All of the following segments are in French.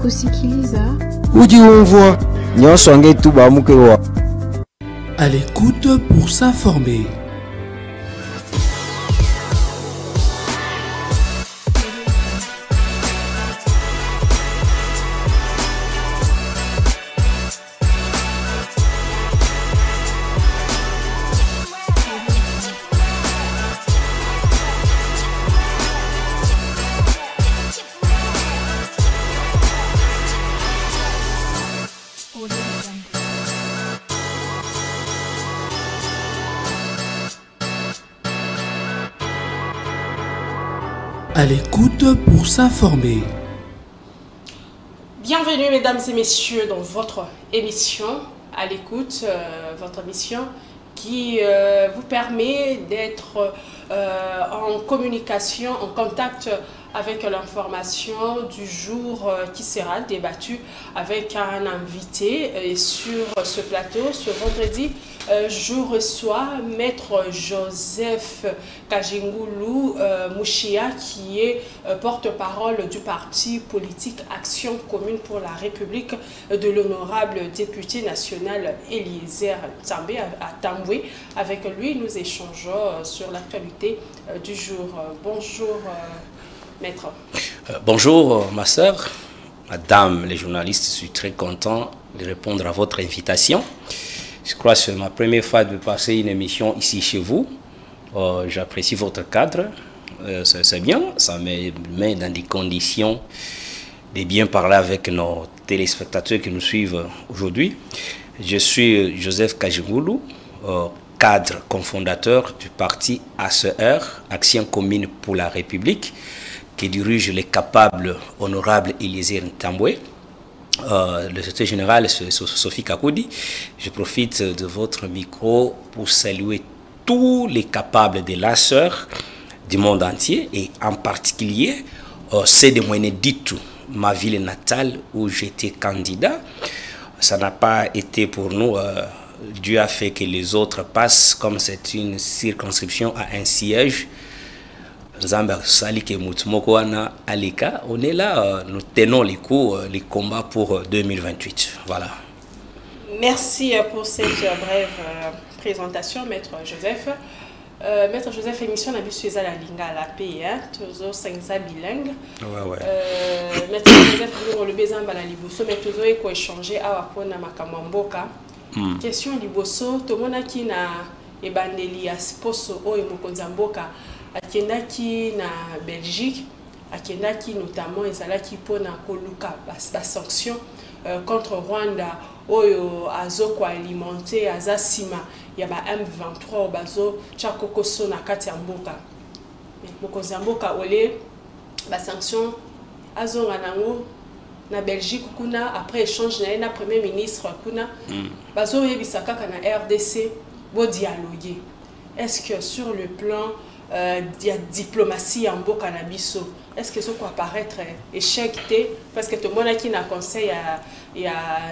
kusikiliza uji umvwa nyonso ngetu bamukewa à l'écoute pour s'informer. À l'écoute pour s'informer. Bienvenue mesdames et messieurs dans votre émission à l'écoute, votre émission qui vous permet d'être en communication, en contact avec l'information du jour qui sera débattue avec un invité. Et sur ce plateau, ce vendredi, je reçois Maître Joseph Kajingulu Mouchia, qui est porte-parole du parti politique Action commune pour la République, de l'honorable député national Eliezer També à Tamboué. Avec lui, nous échangeons sur l'actualité du jour. Bonjour, Maître. Bonjour, ma sœur, madame les journalistes. Je suis très content de répondre à votre invitation. Je crois que c'est ma première fois de passer une émission ici chez vous. J'apprécie votre cadre. C'est bien, ça me met dans des conditions de bien parler avec nos téléspectateurs qui nous suivent aujourd'hui. Je suis Joseph Kajingulu, cadre cofondateur du parti ACR, Action commune pour la République, qui dirige les capables honorables Eliezer Tamboué. Le secrétaire général, c'est Sophie Kakoudi. Je profite de votre micro pour saluer tous les capables de la sœur du monde entier et en particulier c'est de Mweneditu, ma ville natale où j'étais candidat. Ça n'a pas été pour nous, Dieu a fait que les autres passent, comme c'est une circonscription à un siège. On est là, nous tenons les coups, les combats pour 2028. Voilà. Merci pour cette brève présentation, Maître Joseph. Maître Joseph, émission na biso eza la linga la paix, tozo senza bilingue. Maître Joseph, le bezamba la liboso, mais tozo eko échanger awa pona makambo mboka. Question liboso, tomona ki na ebandeli ya sposo oyo mokonzi mboka. Akendaki na Belgique, akendaki notamment ezalaki pona koluka bas sanction contre Rwanda oyo azoko alimenter azasima ya ba M23 bazo chakokoso na kati ya mboka. Mokonzi mboka ole ba sanction azonga nango na Belgique kuna après échange na premier ministre kuna bazo yebisa kaka na RDC bo dialoguer. Est-ce que sur le plan il y a diplomatie en beau cannabis? Est-ce que ça peut apparaître échec? Parce que tout le monde qui n'a conseil à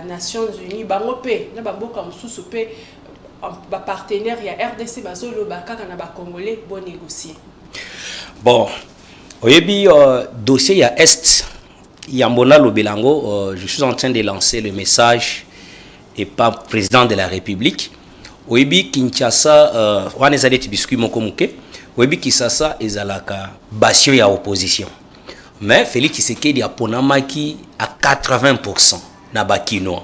Nations Unies, bangope, na bangoka mususu pe partenaire il y a RDC bazolo bakaka na ba congolais bon négocier. Bon, oyebi dossier ya Est, Yambona Lobelango, je suis en train de lancer le message et pas président de la République. Oyebi Kinshasa, wana ezaleti biscuit moko muke. Webi Kisasa ezalaka basio ya opposition. Mais Félix Tshisekedi a ponamaki à 80% na bakino.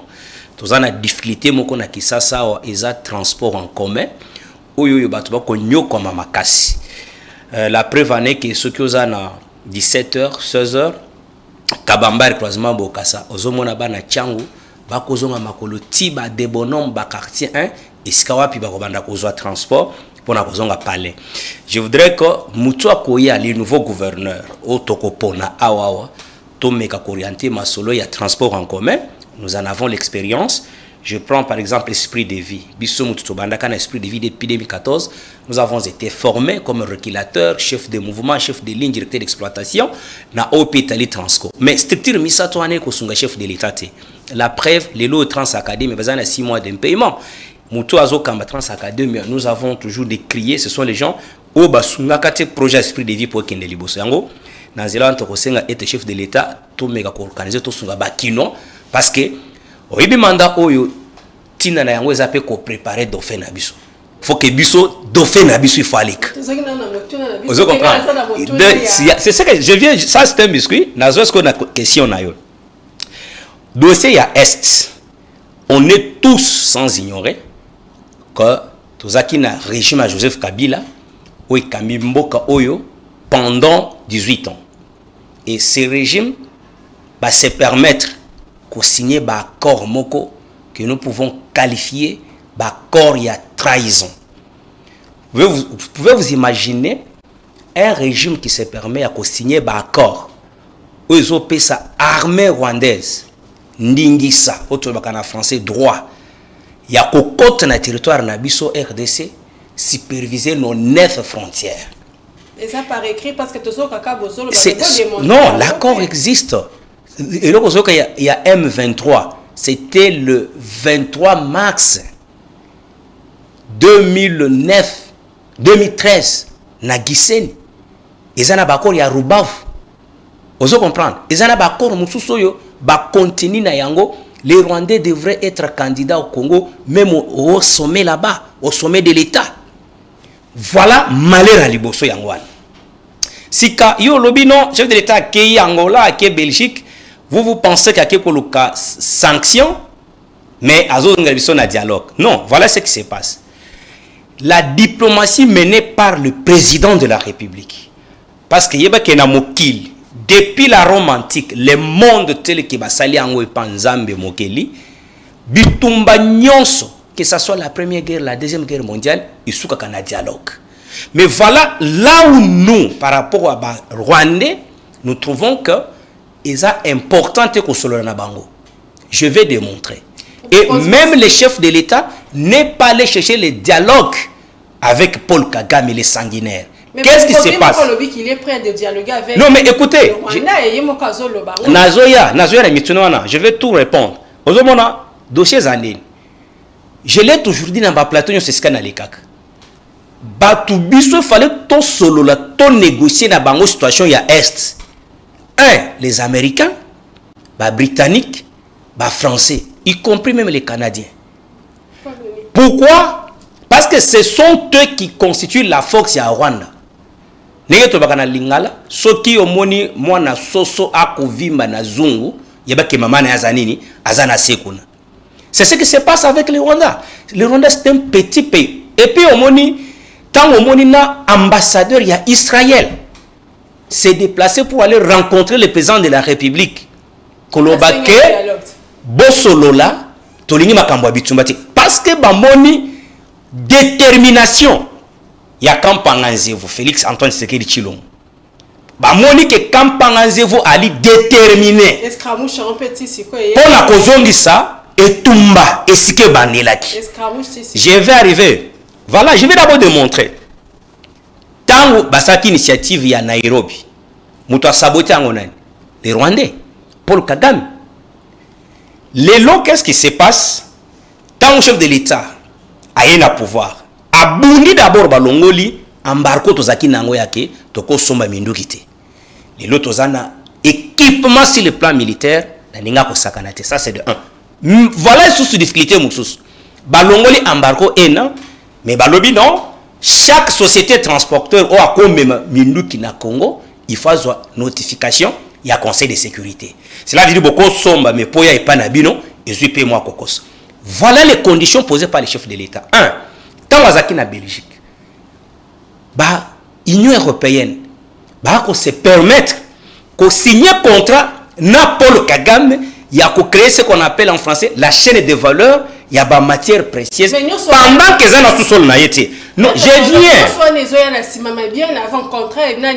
Tozana difficulté moko na Kisasa wa eza transport en commun. Oyo bato ba ko nyoko makasi. La preuve en est que ce qui ozana 17h, 16h Kabamba croisement Bokassa. Ozomona bana changu bakozonga makolo tiba de bonhomme ba quartier 1 iskawa pi bakobanda kozwa transport. Pour la raison à parler. Je voudrais que Moutoua Koya, le nouveau gouverneur, au Tokopona, Awawa, Tomeka Korianté, Masolo, il y a transport en commun. Nous en avons l'expérience. Je prends par exemple l'esprit de vie. Bissou Moutou Bandaka, esprit de vie depuis 2014. Nous avons été formés comme reculateurs, chef de mouvement, chef de ligne, directeur d'exploitation, na Opitali Transco. Mais structure Misatoane Kosunga, chef de l'État. La preuve, les lots Transacadémie, mais il 6 mois d'impayement. Nous avons toujours décrié, ce sont les gens au Basunga projet esprit de vie pour Kende Liboso. na nzela to kosenga être chef de l'état to mega ko organiser to sunga bakino parce que oyibi mandat oyo tina na yango ezape ko préparer dauphin na biso faut que biso dauphin na biso il faut aller vous comprenez c'est ça que je viens ça c'est un biscuit nazo ce qu'on a question na yo dossier ya est on est tous sans ignorer que tozaki na régime à Joseph Kabila oyo kambi mboka oyo pendant 18 ans et ce régime va se permettre de signer un accord moko que nous pouvons qualifier d'accord il y a trahison. Vous pouvez vous imaginer un régime qui se permet de signer un accord où ils ont payé sa armée rwandaise Ndingisa, autre en français droit. Il y a côté na territoire na biso RDC superviser nos 9 frontières. Et ça par écrit parce que non, l'accord existe. Et là, il y a M23. C'était le 23 mars 2013. Nagiseni. Et ça n'a pas encore, il y a Rubav. Vous comprenez? Et ça n'a pas encore, continue na yango. Les Rwandais devraient être candidats au Congo, même au sommet là-bas, au sommet de l'État. Voilà malheur à Liboso Yangwan. Si yo lobino chef de l'État qui est Angola, qui est Belgique, vous pensez qu'il y a quelques sanctions, mais à un dialogue. Non, voilà ce qui se passe. La diplomatie menée par le président de la République, parce que depuis la Rome antique, le monde tel que basali ango panzambe mokeli, bitumba nyonso, que ce soit la première guerre, la deuxième guerre mondiale, il y a un dialogue. Mais voilà là où nous, par rapport à Rwandais, nous trouvons que c'est important que ce soit Bango. Je vais démontrer. Et même le chef de l'État n'est pas allé chercher le dialogue avec Paul Kagame et les sanguinaires. Qu'est-ce qui se passe? Il est prêt de dialoguer avec. Non, mais écoutez, Nazoya, je vais tout répondre. Ozomona, dossier Zandine. Je l'ai toujours dit dans ma plateau, c'est ce qu'on a les cacs. Il fallait tout solo là, tout négocier dans la situation il y a Est. Les Américains, les Britanniques, les Français, y compris même les Canadiens. Pourquoi? Parce que ce sont eux qui constituent la force à Rwanda. C'est ce qui se passe avec les Rwandais. Le Rwanda c'est un petit pays. Et puis tant au monina ambassadeur il y a Israël s'est déplacé pour aller rencontrer le président de la République. Kolobake Bosolola Tolingi Makambo Bitumbati parce que bamoni détermination il y a Kampanganzevo Félix Antoine Tshisekedi Tshilombo bamoni que Kampanganzevo ali déterminé pour la kozongisa etumba esike banelaki. Je vais arriver. Voilà, je vais d'abord démontrer. Tant que initiative il y a Nairobi, Mouta saboté les Rwandais, Paul Kagame. Les lots, qu'est-ce qui se passe? Tant que chef de l'État a un pouvoir, a bouni d'abord Balongoli, embarco Tozaki Nangoyake, Toko Somba Mindukite. Les lots Tozana, équipement sur le plan militaire, ça c'est de 1. Voilà une source de difficulté, Moussous. Balongoli embarco un mais balobi non, chaque société transporteur ou à même Minduki na Congo, il faut avoir notification, il y a conseil de sécurité. Cela veut dire beaucoup somba mais pour y a pas nabino et je paye moi kokos. Voilà les conditions posées par les chefs de l'État. 1. Tant wazaki na Belgique. Union européenne qu'on se permettre qu'on signe contrat na Paul Kagame, il y a créé ce qu'on appelle en français la chaîne de valeur. Il y a des matières précieuses pendant que ça n'a tout sol naïté. Non, je viens. Bien avant contrat et bien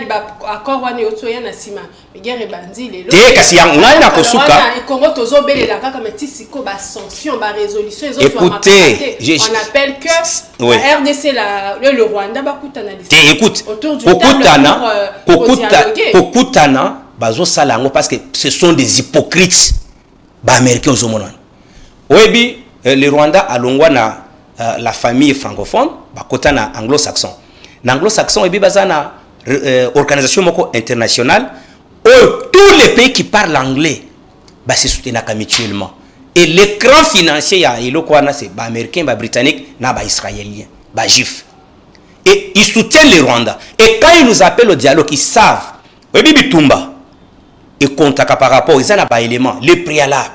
accord on est autour na sima. Guerre bandi les lots. Kasi ya ngai na kosuka. Congo tozo belela kaka metisiko ba sanction ba résolution les autres. Écoutez, on appelle que la RDC le Rwanda ba kutana. Écoute, kokutana bazo salango parce que ce sont des hypocrites. Ba américains au monde. Oyebi le Rwanda a longwa na la famille francophone, bakota na anglo-saxon. Na anglo-saxon, ebi baza na organisation moko internationale, tous les pays qui parlent anglais bah se soutenir mutuellement. Et l'écran financier c'est les Américains, les Britanniques, les Israéliens, les Juifs. Et ils soutiennent les Rwandais. Et quand ils nous appellent au dialogue, ils savent. Oui, Bitumba. Et contact par rapport, ils ont un élément, les préalables.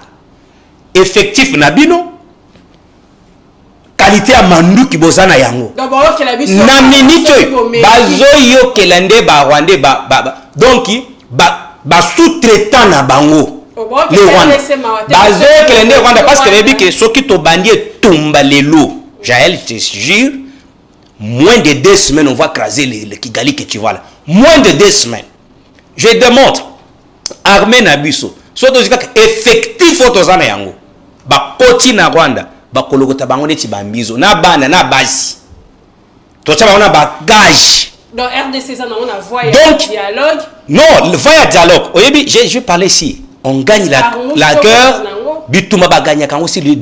Effectif Nabino. Qualité à Mandu qui bozana yango. D'abord, que la mission. Naminito. Bazoyo kelande ba Rwandais donc ba sous-traitant na bango. Les Rwandais. Bazoyo kelande Rwanda parce que les que ceux qui t'ont banni tomba lelo. Jaël te jure. Moins de 2 semaines, on va craser le Kigali que tu vois là. Moins de 2 semaines. Je démontre. Armée Nabiso. Surtout effectif autozana yango. Ba koti na Rwanda. Ba kologota bango neti bambizo. Na bana na basi. Tocha ba on ba gage. Dans RDC ça on a voyé dialogue. Non, le voyage dialogue. Oyebi, je parlais ici. On gagne la guerre. Bituma ba gagne quand aussi les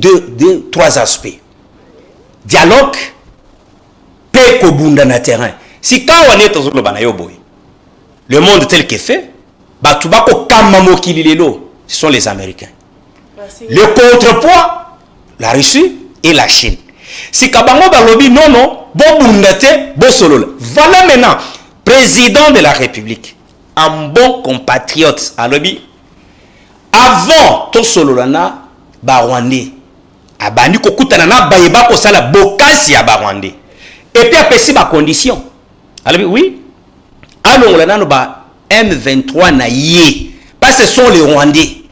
3 aspects. Dialogue. Kobunda na terrain. Si quand on est dans le monde tel que fait, ce sont les Américains. Le contrepoids, la Russie et la Chine. Si Kabango Balobi non, voilà maintenant, président de la République, un bon compatriote, Alobi, avant tout Sololana, Barwandé, Abani Kokutanana, Bayeba Kosala, Bokasi à Barwandé. Et puis après, c'est ma condition. Alors oui, allons là M23 na yé. Parce que ce sont les Rwandais.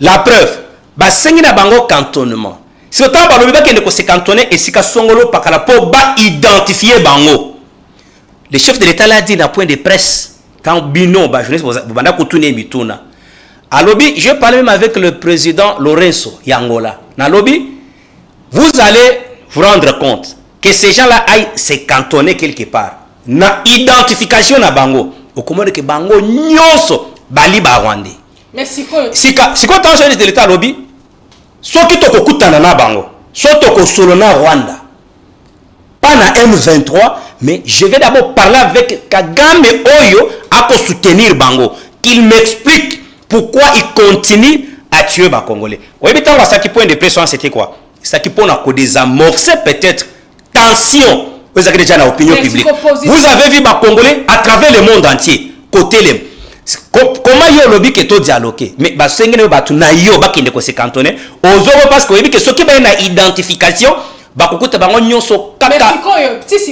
La preuve, bah c'est un bango cantonnement. Si le temps par le qui ne se cantonner et si ka songolo par la pour identifier bango. Le chef de l'État l'a dit dans point de presse quand Bino bah jeunesse banda kutune mituna. À lobby, je parlais même avec le président Lorenzo Yangola. Na lobby, vous allez vous rendre compte que ces gens-là aillent se cantonner quelque part. Na identification na bango. Au comment que bango nyonso bali ba Rwandais. Mais si quoi tant chef de l'État lobby, soit qui toko kutana na bango, soit toko solo na Rwanda. Pas na M23, mais je vais d'abord parler avec Kagame Oyo à soutenir bango, qu'il m'explique pourquoi il continue à tuer les Congolais. Oui, mais tant ça qui point de pression c'était quoi? Ça qui point à désamorcer peut-être tension. Vous avez déjà l'opinion publique. Vous avez vu les Congolais à travers le monde entier. Côté les. Comment il y a le lobby qui est dialogué? Mais bah c'est que bah tu n'as pas qui ne se cantonner. Aux autres parce que que ceux qui ont une identification, bah beaucoup bango nyonso kaka.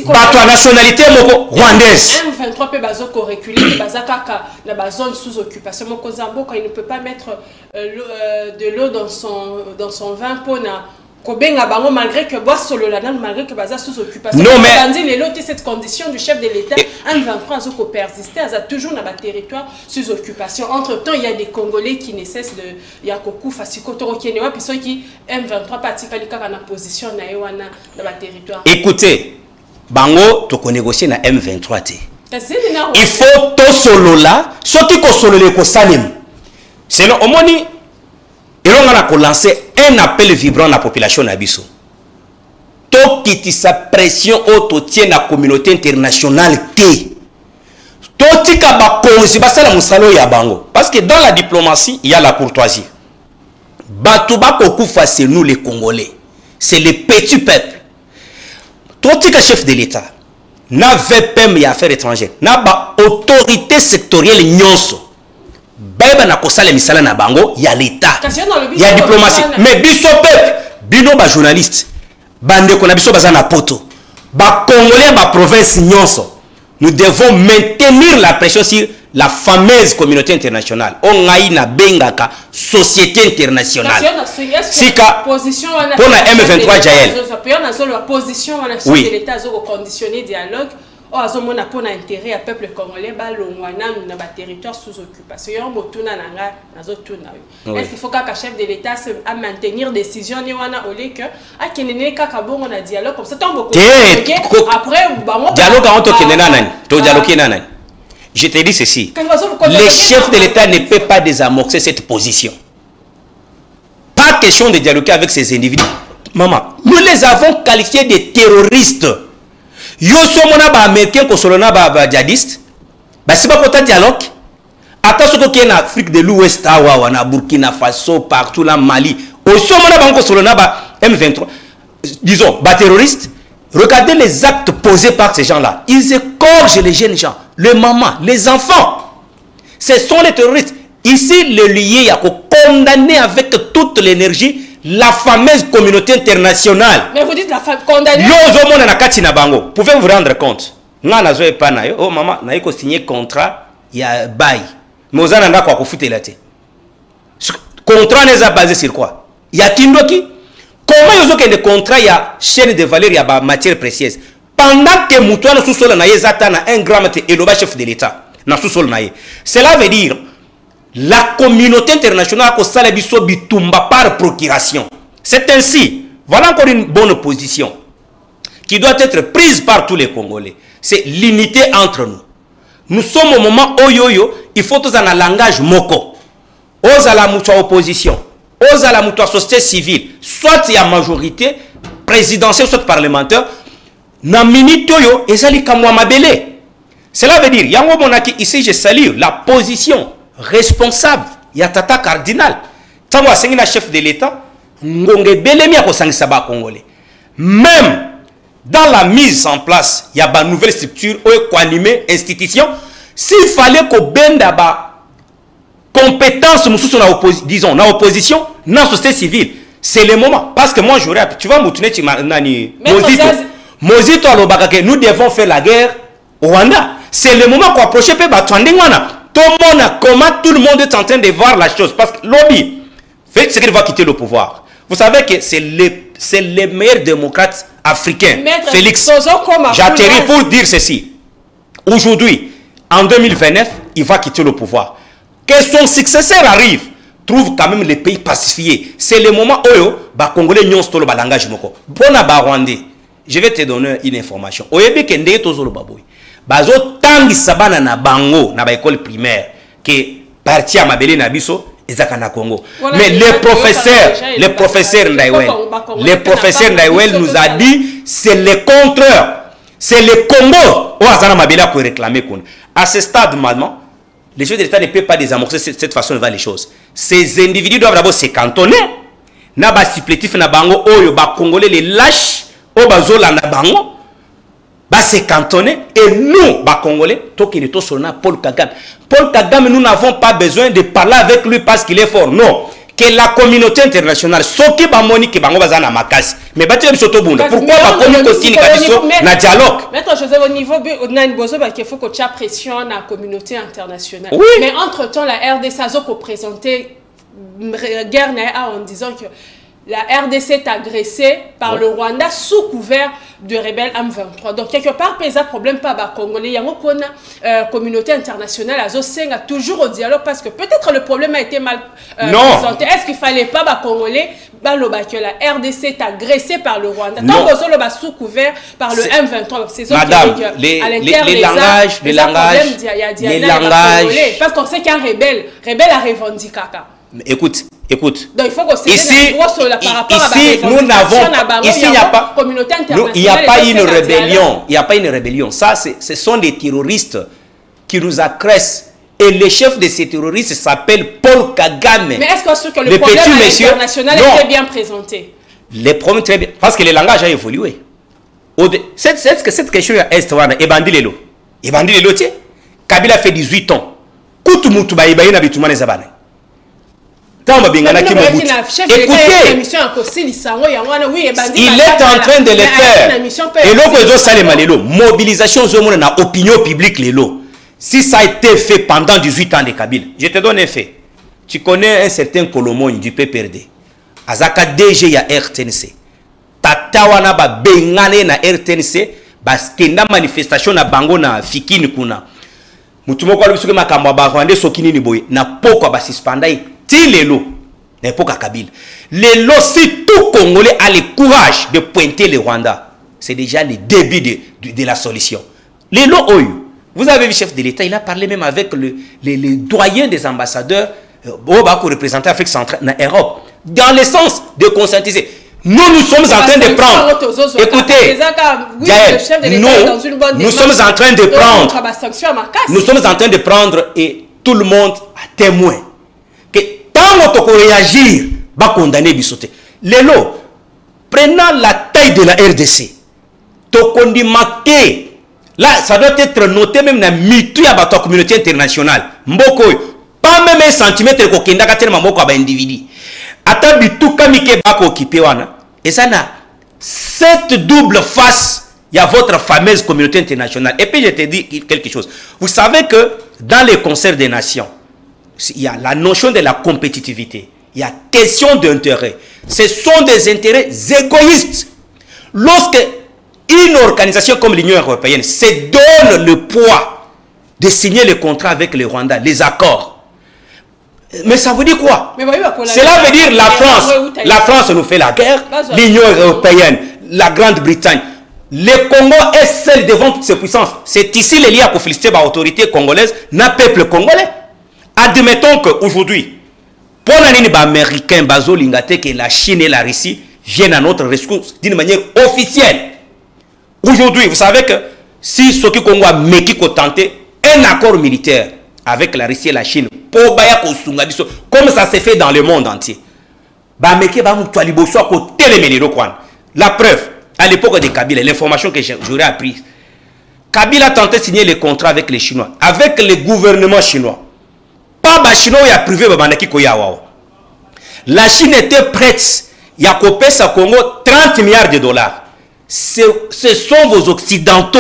Bah toi nationalité moko rwandaise. M23 peut bazoko reculer, bazaka la zone sous occupation. Mon Kozambo quand il ne peut pas mettre de l'eau dans son vin pour na Kobenga bango malgré que bois solo la malgré que baza sous occupation. Non mais tandis les lots cette condition du chef de l'État M23 azoko persister a toujours na ba territoire sous occupation. Entre-temps, il y a des Congolais qui ne cessent de yakoku fasiko toro kenewa puis ceux qui M23 patikali kaka na position na ewana na ba territoire. Écoutez, bango to ko négocier na M23 té. Il faut to solo là, soki ko solo le ko salim. Sinon omoni et on a lancé un appel vibrant à la population d'Abisso. Tout qui sa pression au tient la communauté internationale. Tout qui a parce que dans la diplomatie, il y a la courtoisie. Batouba Kokufa, c'est nous les Congolais. C'est les petits peuples. Tout qui est chef de l'État. N'a VPM et affaires étrangères. N'a pas autorité sectorielle nyonso. Baïba na kosala misala na bango, il y a l'État, il y a diplomatie. Mais biso peuple, bino ba journaliste, bande ko na biso baza na poto, ba Congolais ba province nyonso. Nous devons maintenir la pression sur la fameuse communauté internationale. On a na bengaka société internationale. Sika position pour la M23 Jaël. La position la chef de l'État zo conditionner dialogue. Oh, azomona pour intérêt à peuple congolais balongwana na ba territoire sous occupation yo motuna nanga nazotuna. Est-ce qu'il faut qu'un chef de l'État à maintenir décision ni wana olé que a kenene kaka bongo na dialogue comme ça tant beaucoup. Après bango dialogue on to kenena nani to dialogue nani. Je te dis ceci. Le chef de l'État ne peut pas désamorcer cette position. Pas question de dialoguer avec ces individus. Maman, nous les avons qualifiés de terroristes. Yo somona ba américain ko solona ba djihadiste ba si ba kota dialogue Attention qu'il y a en Afrique de l'Ouest, à Burkina Faso, partout là, Mali. Aussi, on a sur le M23, disons, terroristes. Regardez les actes posés par ces gens-là. Ils égorgent les jeunes gens, les mamans, les enfants. Ce sont les terroristes. Ici, le lié, il y a condamné avec toute l'énergie la fameuse communauté internationale. Mais vous dites la femme condamnée. Pouvez vous rendre compte? Oh maman, on a signé contrat, il y a bail. Mais vous avez quoi foutre là. Contrat n'est pas basé sur quoi? Il y a Kindoki. Comment ils ont des contrats, il y a chaîne de valeur, il y a matière précieuse. Pendant que Moutouane sous-sol n'a un grand et le chef de l'État n'a sous-sol n'a. Cela veut dire la communauté internationale a salabiso bitumba par procuration. C'est ainsi. Voilà encore une bonne position qui doit être prise par tous les Congolais. C'est l'unité entre nous. Nous sommes au moment où il faut tous un langage moko. Aux à la mutua opposition. Aux à la mutua société civile, soit il y a majorité présidentielle, soit parlementaire, na minute yo ezali kamwa mabele. Cela veut dire, yango monaki ici je salue la position responsable, il y a tata cardinal. Tango asengi la chef de l'État, ngonge belemi ya kosangisa ba Congolais. Même dans la mise en place, il y a une nouvelle structure, animer institution. S'il fallait qu'on bende ba compétence, disons, dans l'opposition, dans la société civile, c'est le moment. Parce que moi, j'aurais, tu vas m'outenir, tu m'as dit, Mozito, nous devons faire la guerre au Rwanda. C'est le moment qu'on approche, tout le monde, comment tout le monde est en train de voir la chose. Parce que lobby, fait ce qu'il va quitter le pouvoir. Vous savez que c'est le meilleur démocrate africain, Maître Félix. J'atterris pour dire ceci. Aujourd'hui, en 2029, il va quitter le pouvoir. Que son successeur arrive, trouve quand même les pays pacifiés. C'est le moment où les Congolais n'ont pas le langage. Je vais te donner une information. Oyebi kende to zolo baboy. Bazo tangi sabana na bango na ba école primaire que parti à mabele na biso ezaka na Congo. Mais le professeur Ndaïwel nous a dit c'est le contraire. C'est le Congo où azana mabele pour réclamer qu'on. À ce stade maintenant, les chefs de l'État ne peuvent pas désamorcer cette façon de voir les choses. Ces individus doivent d'abord se cantonner. Na ba supplétif na bango oyo ba Congolais les lâches au bazola na bango ba se cantonner et nous ba Congolais toki ne to sona Paul Kagame. Paul Kagame, nous n'avons pas besoin de parler avec lui parce qu'il est fort. Non, que la communauté internationale soki ba monique bango bazana makasi. Mais ba tire biso to bunda. Pourquoi ba komi ko tini kabiso na dialogue? Maître Joseph, au niveau on bozo ba qu'il faut que tu pression la communauté internationale. Oui. Mais entre-temps la RDC a présenté guerre en disant que la RDC est agressée par le Rwanda sous couvert de rebelles M23. Donc, quelque part, il y a un problème pas à Congolais. Il y a une communauté internationale a toujours au dialogue parce que peut-être le problème a été mal présenté. Est-ce qu'il ne fallait pas à Congolais que la RDC est agressée par le Rwanda? Tant que sous couvert par le M23. Madame, les langages. Parce qu'on sait qu'un rebelle a revendiqué. Écoute. Donc il faut que ici, nous n'avons, ici il n'y a pas une rébellion. Il n'y a pas une rébellion. Ça, ce sont des terroristes qui nous agressent. Et le chef de ces terroristes s'appelle Paul Kagame. Mais est-ce que le problème international était bien présenté? Les problèmes très bien. Parce que le langage a évolué. Cette question est Ebandilelo. Ebandilelo, tu sais, Kabila fait 18 ans. Koutoumoutouba Ibaïna Bitoumane Zabane. Écoutez, il est en train de le faire. Et là, mobilisation na opinion publique. Si ça a été fait pendant 18 ans de Kabila, je te donne un fait. Tu connais un certain Colomoni du PPRD. Azaka DG ya RTNC. Tatawana ba bengane na RTNC. Baskenda manifestation na bango na fikini kuna. Mutumoko alibisuke makambo ba Rwanda sokini ni boy. Na poko ba suspendai. Lelo, l'époque à Kabila. Lelo, si tout Congolais a le courage de pointer le Rwanda, c'est déjà le début de la solution. Lelo Oyo, vous avez vu le chef de l'État, il a parlé même avec les doyens des ambassadeurs qui représentent l'Afrique centrale, en Europe, dans le sens de conscientiser. Nous sommes en train de prendre. Écoutez, nous sommes en train de prendre. Nous sommes en train de prendre et tout le monde a témoin que tant qu'on réagir, va condamner Bissoté. Lélo, prenant la taille de la RDC, là, ça doit être noté même dans la communauté internationale. Mboko, pas même un centimètre ko kendaka tellement mboko ba individu. Ata bitu kamike bako occupé wana. Et ça n'a cette double face, il y a votre fameuse communauté internationale. Et puis je te dis quelque chose. Vous savez que dans les concerts des nations, il y a la notion de la compétitivité. Il y a question d'intérêt. Ce sont des intérêts égoïstes. Lorsque une organisation comme l'Union européenne se donne le poids de signer les contrats avec le Rwanda, les accords. Mais ça veut dire quoi? Cela veut dire la France nous fait la guerre, l'Union européenne, la Grande-Bretagne. Le Congo est seul devant toutes ces puissances. C'est ici les liens pour féliciter l'autorité congolaise, n'a peuple congolais. Admettons qu'aujourd'hui, pour les Américains, que la Chine et la Russie viennent à notre rescousse d'une manière officielle. Aujourd'hui, vous savez que si ce qui Congo a tenté un accord militaire avec la Russie et la Chine, comme ça s'est fait dans le monde entier, la preuve, à l'époque de Kabila, l'information que j'aurais apprise, Kabila a tenté de signer les contrats avec les Chinois, avec le gouvernement chinois. Pas les Chinois qui a privé la Chine était prête, il y a coupé sa Congo 30 milliards de dollars. Ce sont vos occidentaux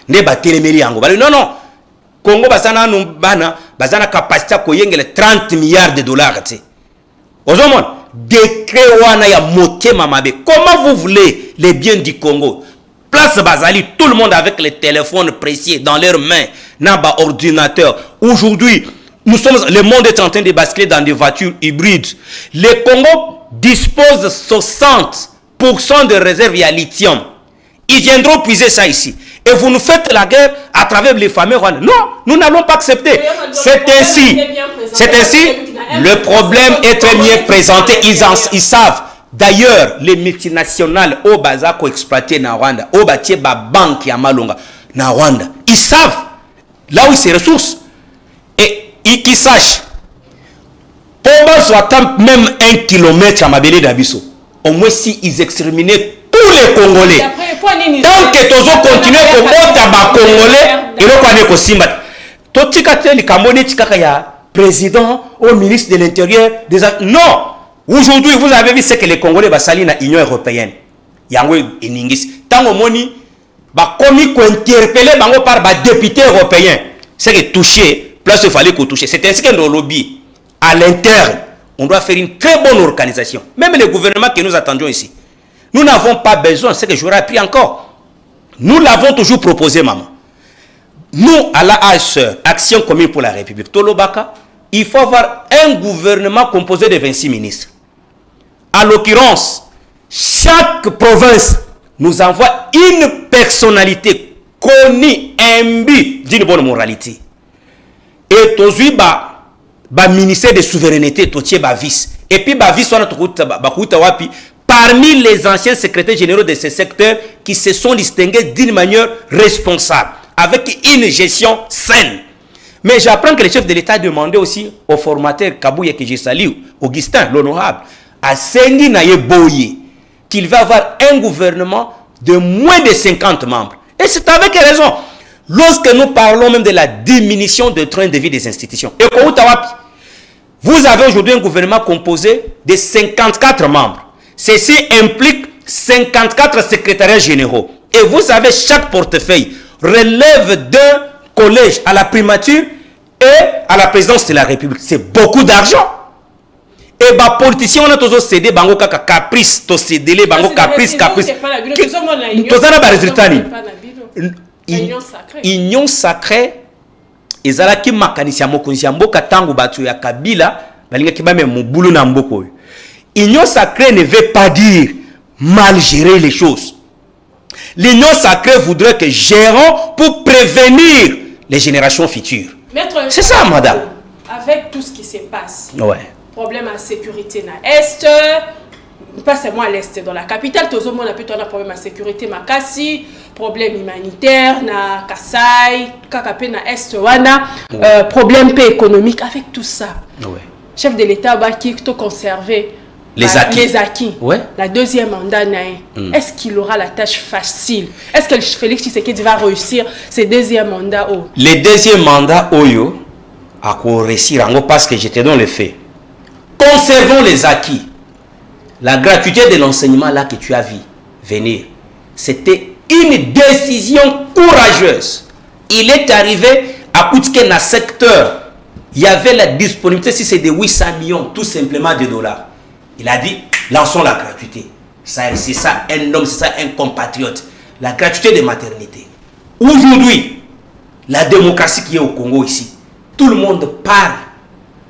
non, non. Congo bazana capacité à 30 milliards de dollars. Comment vous voulez les biens du Congo? Place Bazali, tout le monde avec les téléphones précieux dans leurs mains, naba ordinateur. Aujourd'hui, le monde est en train de basculer dans des voitures hybrides. Le Congo dispose de 60% de réserves à lithium. Ils viendront puiser ça ici. Et vous nous faites la guerre à travers les fameux Rwandais. Non, nous n'allons pas accepter. C'est ainsi. Le problème est très bien présenté. Ils savent. D'ailleurs, les multinationales au Baza qui exploité na Rwanda, au Batie banque ya Malonga na Rwanda, ils savent là où ces ressources. Et ils sachent. Pour soit même 1 kilomètre à Mabélé d'Abisso. Au moins si ils exterminaient tous les Congolais. Tant que tous continuent à combattre les Congolais, et le Kwane Simba. Totika li Kamone Tikakaya, président au ministre de l'Intérieur des Affaires. Non! Aujourd'hui, vous avez vu ce que les Congolais vont salir dans l'Union européenne. Yango Iningis. Tant au moni, bah commis qu'on interpellé par les députés européens. C'est que toucher, place il fallait qu'on touche. C'est ainsi que nos lobbies, à l'interne, on doit faire une très bonne organisation. Même les gouvernements que nous attendions ici. Nous n'avons pas besoin, c'est que j'aurais appris encore. Nous l'avons toujours proposé, maman. Nous, à la ASE, Action commune pour la République, Tolobaka, il faut avoir un gouvernement composé de 26 ministres. En l'occurrence, chaque province nous envoie une personnalité connue, imbue d'une bonne moralité. Et aujourd'hui, ministère de souveraineté, vice. Et puis, vice, parmi les anciens secrétaires généraux de ces secteurs qui se sont distingués d'une manière responsable, avec une gestion saine. Mais j'apprends que le chef de l'État a demandé aussi au formateur Kabouye que j'ai salué, Augustin, l'honorable, à Sengi Naye Boye, qu'il va avoir un gouvernement de moins de 50 membres. Et c'est avec raison. Lorsque nous parlons même de la diminution de train de vie des institutions, et vous avez aujourd'hui un gouvernement composé de 54 membres. Ceci implique 54 secrétariats généraux. Et vous savez, chaque portefeuille relève d'un collège à la primature et à la présidence de la République. C'est beaucoup d'argent. Et les politiciens, on a toujours cédé, bango kaka caprice, to cédé, bango caprice. Union sacrée, ezalaki makanisi ya mokonzi ya mboka tango batu ya Kabila, balinga kibame mobulu na mboko. Union sacrée ne veut pas dire mal gérer les choses. L'union sacrée voudrait que gérons pour prévenir les générations futures. C'est ça, madame. Avec tout ce qui se passe, ouais. Problème à sécurité na Est, pas seulement à l'Est, dans la capitale, tout le monde a plutôt un problème à sécurité, Makassi, problème humanitaire, na Kasai, Kakapé na Est, wana, problème économique, avec tout ça. Ouais. Chef de l'État qui a conservé les acquis. Les acquis. Ouais. La deuxième mandat, est-ce qu'il aura la tâche facile? Est-ce que Félix Tshisekedi va réussir ses deuxièmes mandats? Les deuxièmes mandats, Oyo, à réussir parce que j'étais dans le fait. Conservons les acquis. La gratuité de l'enseignement là que tu as vu venir, c'était une décision courageuse. Il est arrivé à Koutske dans secteur. Il y avait la disponibilité, si c'est de 800 millions, tout simplement de dollars. Il a dit, lançons la gratuité. C'est ça un homme, c'est ça un compatriote. La gratuité de maternité. Aujourd'hui, la démocratie qui est au Congo ici, tout le monde parle.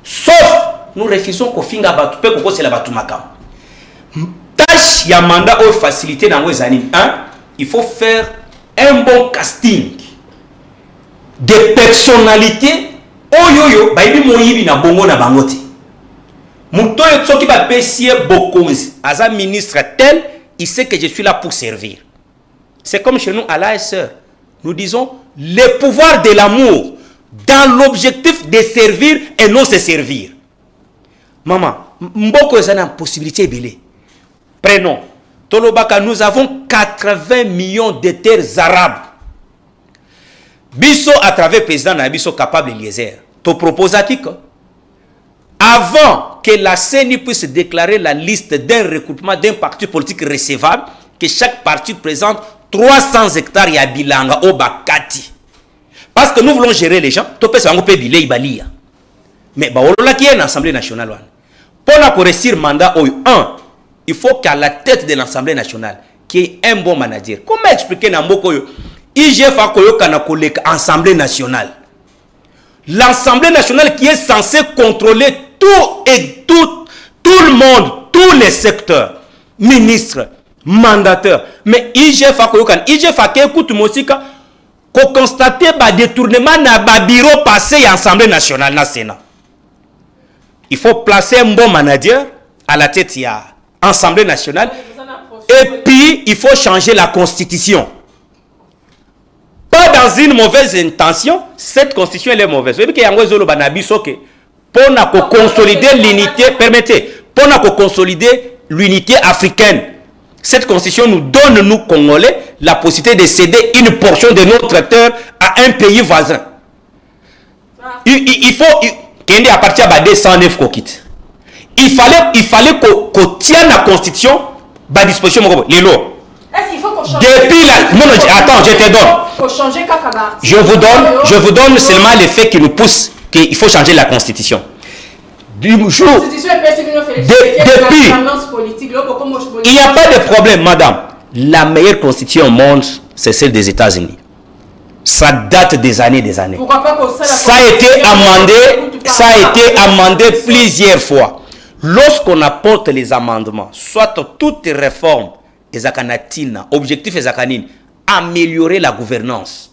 Sauf, nous refusons qu'on finisse à Batoupe, qu'on c'est la Batoumakam. Tâche, il y a un mandat ou facilité dans les années. Il faut faire un bon casting de personnalités. Oyoyo, bah il moyibi na bongo na bangote. Mutoyo tsoki ba pesie bokonzi. Aza ministre tel, il sait que je suis là pour servir. C'est comme chez nous à l'ASR. Nous disons le pouvoir de l'amour dans l'objectif de servir et non se servir. Maman, mboko ezana possibilité belé. Prenons. Tolobaka, nous avons 80 millions de terres arabes. Bisso à travers le président Nabiso capable Eliezer. Tu proposes à qui? Avant que la CENI puisse déclarer la liste d'un recrutement d'un parti politique recevable, que chaque parti présente 300 hectares à Bilanga au Bakati. Parce que nous voulons gérer les gens, tu peux savoir que Bilé Ibalia. Mais là qui est l'Assemblée nationale. Pour la réussir mandat 1, il faut qu'à la tête de l'Assemblée nationale, qui est un bon manager. Comment expliquer Namboko IGF a collègue Assemblée nationale. L'Assemblée nationale qui est censée contrôler tout le monde, tous les secteurs, ministres, mandateurs. Mais IGF a écoute Mosika, qu'on constate un détournement dans le bureau passé à l'Assemblée nationale, dans Sénat. Il faut placer un bon manager à la tête de l'Assemblée nationale. Et puis, il faut changer la constitution. Pas dans une mauvaise intention, cette constitution elle est mauvaise. Vous savez qu'il pour consolider l'unité, permettez, pour consolider l'unité africaine, cette constitution nous donne, nous Congolais, la possibilité de céder une portion de notre terre à un pays voisin. Il faut qu'il y ait à partir de 209 qu'on quitte. Il fallait qu'on tienne la constitution à disposition de l'eau. Est-ce qu'il faut qu'on change? Depuis la... Non, attends, je te donne. Je vous donne seulement le fait qui nous pousse qu'il faut changer la constitution. Du jour... Depuis... Il n'y a pas de problème, madame. La meilleure constitution au monde, c'est celle des États-Unis. Ça date des années. Pourquoi pas ça a été amendé plusieurs fois. Lorsqu'on apporte les amendements, soit toutes les réformes, objectif est améliorer la gouvernance.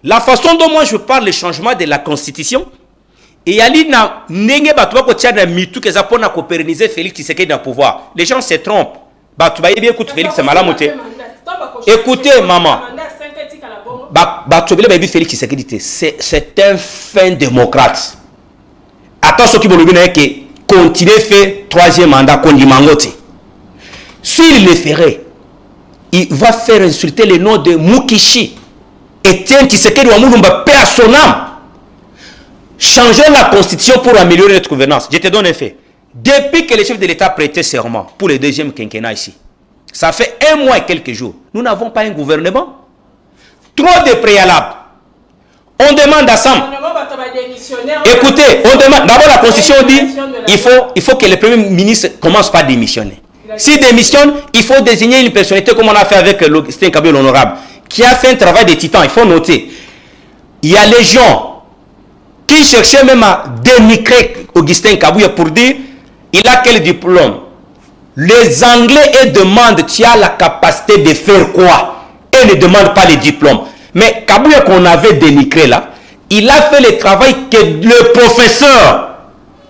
La façon dont moi je parle le changement de la constitution, et il y a pour pérenniser Félix Tshisekedi dans le pouvoir. Les gens se trompent. Écoutez, maman. C'est un fin démocrate. Attention qui veut continuer à faire troisième mandat qu'on dit mangote. S'il le ferait, il va faire insulter le nom de Mukishi. Et tiens, Tshisekedi Wamulumba paix à son âme. Changeons la constitution pour améliorer notre gouvernance. Je te donne un fait. Depuis que le chef de l'État prêtait serment pour le deuxième quinquennat ici, ça fait 1 mois et quelques jours, nous n'avons pas un gouvernement. Trop de préalables. On demande à Sam. Écoutez, on demande. D'abord, la constitution dit il faut que le premier ministre commence par démissionner. S'il démissionne, il faut désigner une personnalité comme on a fait avec Augustin Kabila l'honorable, qui a fait un travail de titan. Il faut noter. Il y a les gens qui cherchaient même à dénigrer Augustin Kabila pour dire il a quel diplôme. Les Anglais demandent tu as la capacité de faire quoi? Et ne demandent pas les diplômes. Mais Kabila qu'on avait dénigré là, il a fait le travail que le professeur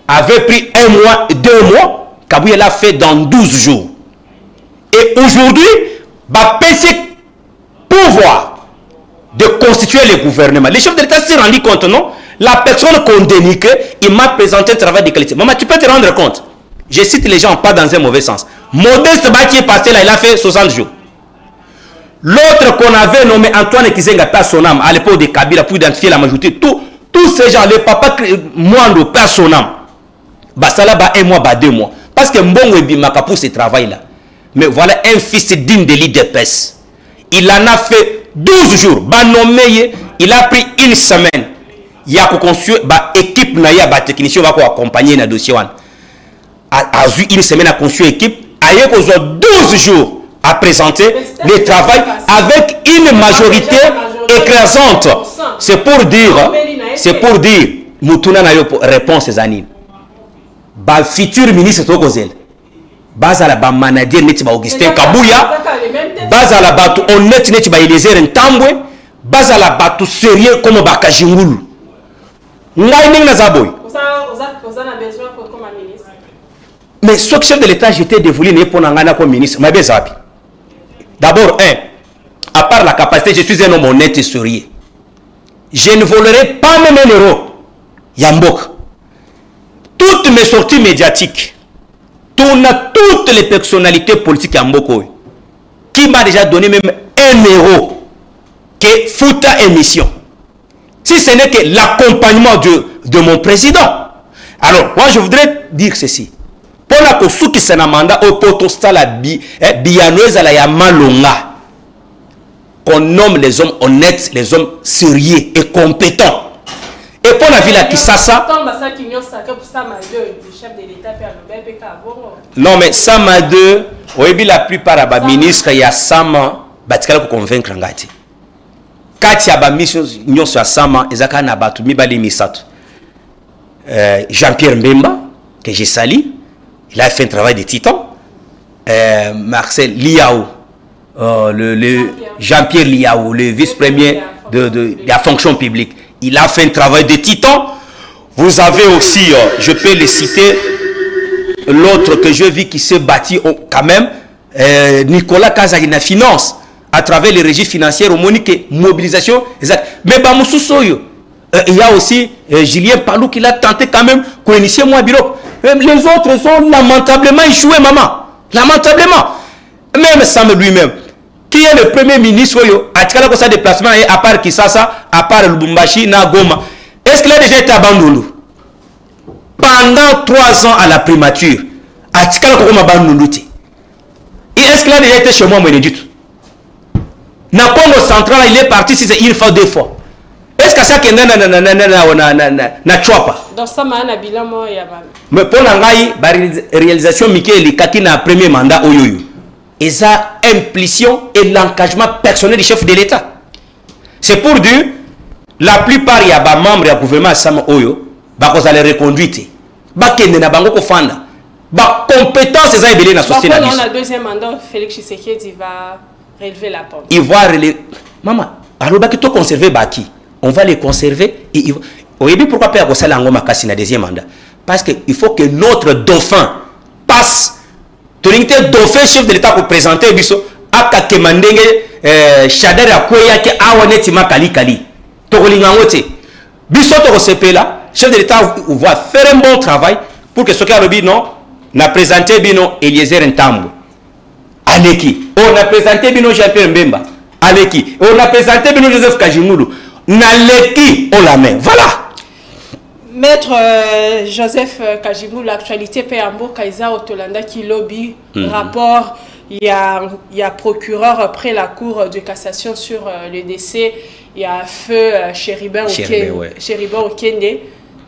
avait pris 1 mois, 2 mois. Kabila l'a fait dans 12 jours. Et aujourd'hui, PC pouvoir de constituer le gouvernement. Le chef de l'État s'est rendu compte, non? La personne qu'on déniquait, il m'a présenté un travail de qualité. Maman, tu peux te rendre compte. Je cite les gens pas dans un mauvais sens. Modeste Ba qui est passé là, il a fait 60 jours. L'autre qu'on avait nommé Antoine Kizenga Personam, à l'époque de Kabila, pour identifier la majorité, tous ces gens, les papas Mwando Personam, bah ça là, bah 1 mois, bah 2 mois. Parce que Mbongo et Bimaka pour ce travail-là. Mais voilà un fils digne de l'IDPS. Il en a fait 12 jours. Bah nommé, il a pris 1 semaine. Il y a construit bah équipe naya bah technicien va accompagner dans le dossier. A eu 1 semaine à construire équipe. Ailleurs qu'on a 12 jours à présenter le travail avec une majorité écrasante. C'est pour dire, Moutouna n'a eu réponse ces années. Bah futur ministre Tokozel. Bazala ba manager neti ba Augustin Kabouya. Bazala ba tu honnête neti ba Eliezer Ntambwe. Bazala ba tu sérieux comme ba Kajingulu. Ngai ning na zaboy. Mais ce chef de l'État j'étais dévolu né pour nangana comme ministre. Mais bezapi. D'abord à part la capacité, je suis un homme honnête et sérieux. Je ne volerai pas même 1 euro. Yambok. Toutes mes sorties médiatiques, toutes les personnalités politiques à Mboko, qui m'a déjà donné même 1 euro, que fouta émission. Si ce n'est que l'accompagnement de mon président. Alors, moi je voudrais dire ceci. Pour la cause qui s'en a mandat au potosta la bianoise à la yamalonga, qu'on nomme les hommes honnêtes, les hommes sérieux et compétents. Et pour la ville à Kisasa. Non, mais Sama 2, la plupart des ministres, il y a Sama, pour convaincre Ngati. Quand il y a des missions sur Sama, il y a Jean-Pierre Mbemba, que j'ai sali, il a fait un travail de titan. Marcel Liao, Jean-Pierre Liao, le vice-premier de la fonction publique. Il a fait un travail de titan. Vous avez aussi, je peux le citer, l'autre que je vis qui s'est bâti quand même, Nicolas Kazagina Finance, à travers les régies financières, monique mobilisation, exact. Mais il y a aussi Julien Palou qui l'a tenté quand même pour initier moi bureau. Les autres sont lamentablement échoués, maman. Lamentablement. Même Sam lui-même. Qui est le premier ministre à Tkala Kosa déplacement à part Kisasa, à part Lubumbashi, Nagoma. Est-ce qu'il a déjà été abandonné? Pendant 3 ans à la primature, à Tkala Kosa abandonné. Et est-ce qu'il a déjà été chez moi, Ménédite? Na Congo central, il est parti si c'est 1 fois, 2 fois. Est-ce que ça qui est na chouapa? Dans ça, ma bilan moi mais pour la réalisation, Mickey Kaki na premier mandat oyoyo. Et ça implication et l'engagement personnel du chef de l'État. C'est pour dire, la plupart il y a des membres du gouvernement Sama Oyo, vous allez reconduire. Bakende na bango ko fanda. Ba compétence ça est dans la société. Dans la deuxième mandat, Félix Tshisekedi va relever la pente. Il va relever. Maman, alors baki to conserver baki. On va les conserver et il va. Oui, pourquoi pas ça l'angoma kasi na deuxième mandat? Parce que il faut que notre dauphin passe. Tolingte dauphin chef de l'État pour présenter biso aka kemandenge shadara koya ke awaneti makali kali. Tokolinga ngote. Biso to sepela chef de l'État va faire un bon travail pour que ce qui a rebi non n'a présenté bino Eliezer Ntambwe. Aleki. On a présenté bino Jean-Pierre Mbemba. Aleki. On a présenté bino Joseph Kajimulu. Naleki on la main. Voilà. Maître Joseph Kajimou, l'actualité Péambo, Kaisa Otolanda qui lobby rapport, il y a procureur près la cour de cassation sur le décès, il y a feu Chéribin Okende.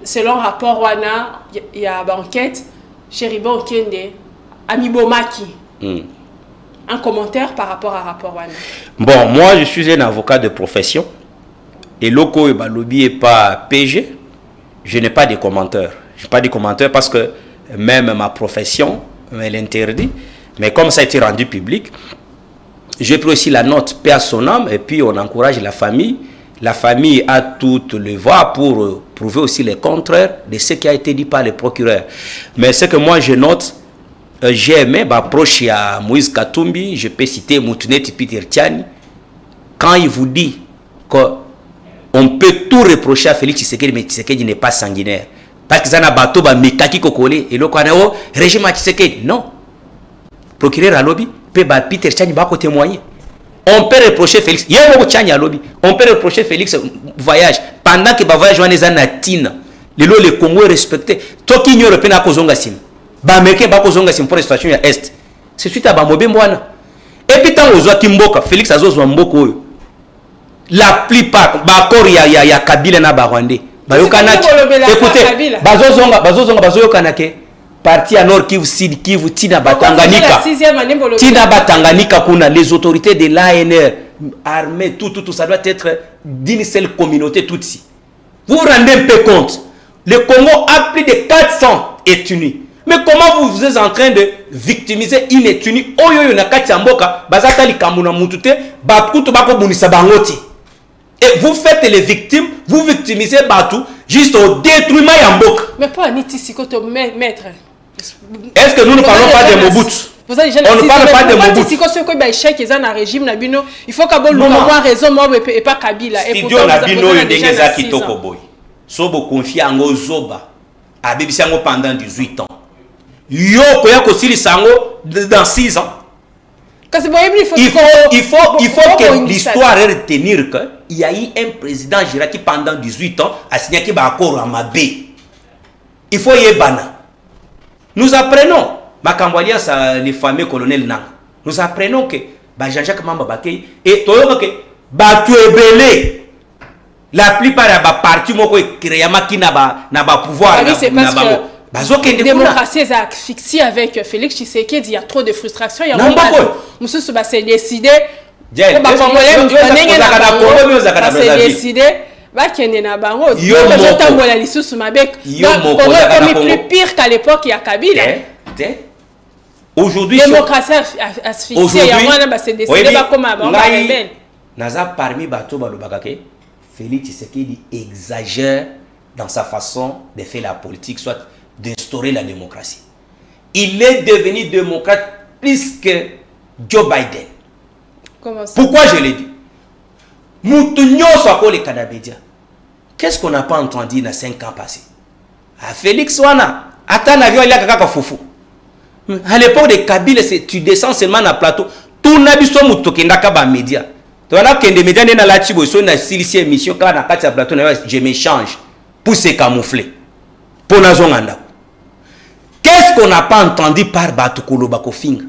Selon rapport Wana, il y a enquête Chéribin Okende, Amibomaki. Un commentaire par rapport à rapport Wana. Bon, moi je suis un avocat de profession et loko et lobby est pas PG. Je n'ai pas de commentaires. Je n'ai pas de commentaires parce que même ma profession elle interdit. Mais comme ça a été rendu public, j'ai pris aussi la note paix à son âme et puis on encourage la famille. La famille a toutes les voix pour prouver aussi le contraire de ce qui a été dit par le procureur. Mais ce que moi je note, j'ai aimé m'approcher à Moïse Katumbi, je peux citer Moutunet Peter Tiani, quand il vous dit qu'on peut tout reprocher à Félix Tshisekedi, mais Tshisekedi n'est pas sanguinaire. Parce que ça n'a pas bateau, Mekaki Kokole, et le régime à Tshisekedi. Non. Procureur à lobby, Peter Tchani va témoigner. On peut reprocher Félix. Il y a beaucoup de Tchani à lobby. On peut reprocher Félix voyage. Pendant que le voyage, on est en Natina. Le Congo est respecté. Toi qui ignore le pénal Kozonga Sim. Bameke Bakozonga Sim pour la situation à Est. C'est suite à Bamobe Mwana. Et puis, tant aux Kimboka, Félix Azo Mboko. La plupart, Bakor, il y a Kabila na Barwandé. Écoutez, Bazozonga Kanake, parti à Nord Kivu, Sud Kivu, Tina Batanganika. Tina Batanganika, les autorités de l'ANR, armées, tout, ça doit être d'une seule communauté, tout ici. Vous vous rendez un peu compte, le Congo a plus de 400 ethnies. Mais comment vous êtes en train de victimiser une ethnie? Oyo na kati amboka, bazatali kamuna mutute, bakutu bako bunisa bangoti. Et vous faites les victimes, vous victimisez Batou juste au détruisement Yamboka. Mais pas Niti Sikoto, maître. Est-ce que nous ne parlons pas de Mobutu? On ne parle pas de Mobutu. Il faut qu'avoir raison, et pas Kabila. Et pourtant, Nabino, il y a des Kitoko Boy. Sobo confie en Zoba, à Bibisango pendant 18 ans. Yo, Koyako Sili Sango dans 6 ans. Il faut que l'histoire retenir qu'il y a eu un président qui pendant 18 ans a signé un accord à Mabé. Il faut y bana. Nous apprenons, les fameux colonels Nang, nous apprenons que Jean-Jacques Mamba Bakay et que Batu Ebele, la plupart des partis qui n'a pas pouvoir. La démocratie est asphyxiée avec Félix Tshisekedi. Il y a trop de frustration. Il y a Monsieur Souba s'est décidé. Pire qu'à l'époque, il y a Kabila. Aujourd'hui, démocratie asphyxiée. Il y a s'est décidé comme Naza parmi Bato Balobakake, Félix Tshisekedi exagère dans sa façon de faire la politique, soit d'instaurer la démocratie. Il est devenu démocrate plus que Joe Biden. Comment ça? Pourquoi je l'ai dit? Moutounio soit pour les Canadiens. Qu'est-ce qu'on n'a pas entendu dans 5 ans passés? À Félix Wana, attends l'avion, il y a quelqu'un qui foufou. À l'époque de Kabila, tu descends seulement dans le plateau. Tout n'a pas de moutokendaka ba média. Tu vois là que des médias dans la tibo, sur une émission, quand on a pas de plateau, je m'échange pour se camoufler. Pour la zone. Qu'est-ce qu'on n'a pas entendu par Batukolo Bakofing?